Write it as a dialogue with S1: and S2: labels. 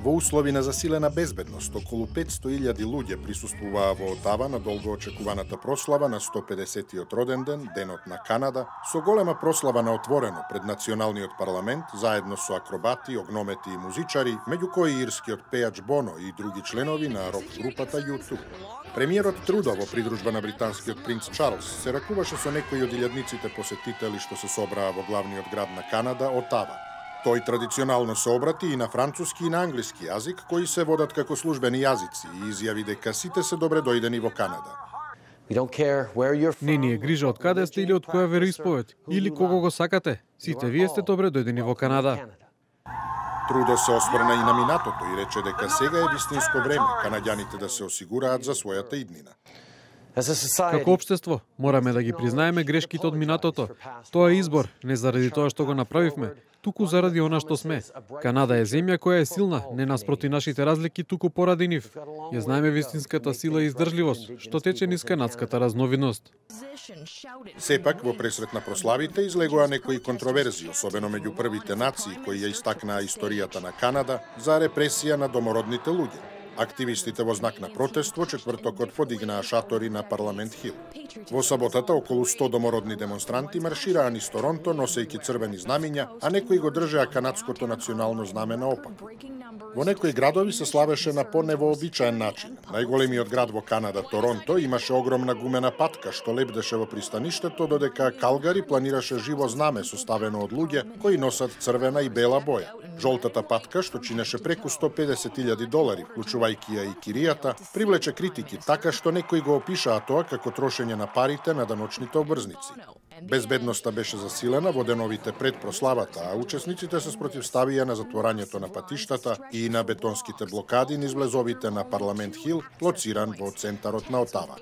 S1: Во услови на засилена безбедност, околу 500.000 луѓе присуствуваа во Отава на долго очекуваната прослава на 150-тиот роден ден, Денот на Канада, со голема прослава на отворено пред Националниот парламент, заедно со акробати, огномети и музичари, меѓу кои ирскиот пејач Боно и други членови на рок групата U2. Премиерот Трудо во придружба на британскиот принц Чарлс се ракуваше со некои од илјадниците посетители што се собраа во главниот град на Канада, Отава. Тој традиционално се обрати и на француски и на англиски јазик, кои се водат како службени јазици и изјави дека сите се добре дојдени во Канада.
S2: Не ни е грижа од каде сте или од која вероисповед, или кого го сакате. Сите вие сте добре дојдени во Канада.
S1: Трудо се осврна и на минатото и рече дека сега е вистинско време канаѓаните да се осигураат за својата иднина.
S2: Како општество, мораме да ги признаеме грешките од минатото. Тоа е избор, не заради тоа што го направивме, туку заради она што сме. Канада е земја која е силна, не наспроти нашите разлики, туку поради нив. Ја знаеме вистинската сила и издржливост, што тече низ канадската разновидност.
S1: Сепак, во пресрет на прославите излегоа некои контроверзии, особено меѓу првите нации кои ја истакнаа историјата на Канада за репресија на домородните луѓе. Активистите во знак на протест во четвртокот подигнаа шатори на Парламент Хил. Во саботата околу 100 домородни демонстранти маршираа низ Торонто носејќи црвени знамиња, а некои го држеа канадското национално знаме наопаку. Во некои градови се славеше на поневообичаен начин. Најголемиот град во Канада, Торонто, имаше огромна гумена патка што лебдеше во пристаништето, додека Калгари планираше живо знаме составено од луѓе кои носат црвена и бела боја. Жолтата патка, што чинеше преку $150.000, вклучувајќи ја и киријата, привлече критики така што некои го опишаа тоа како трошење на парите на даночните обврзници. Безбедноста беше засилена во деновите пред прославата, а учесниците се спротивставија на затворањето на патиштата и на бетонските блокади низ влезовите на Парламент Хил, лоциран во центарот на Отава.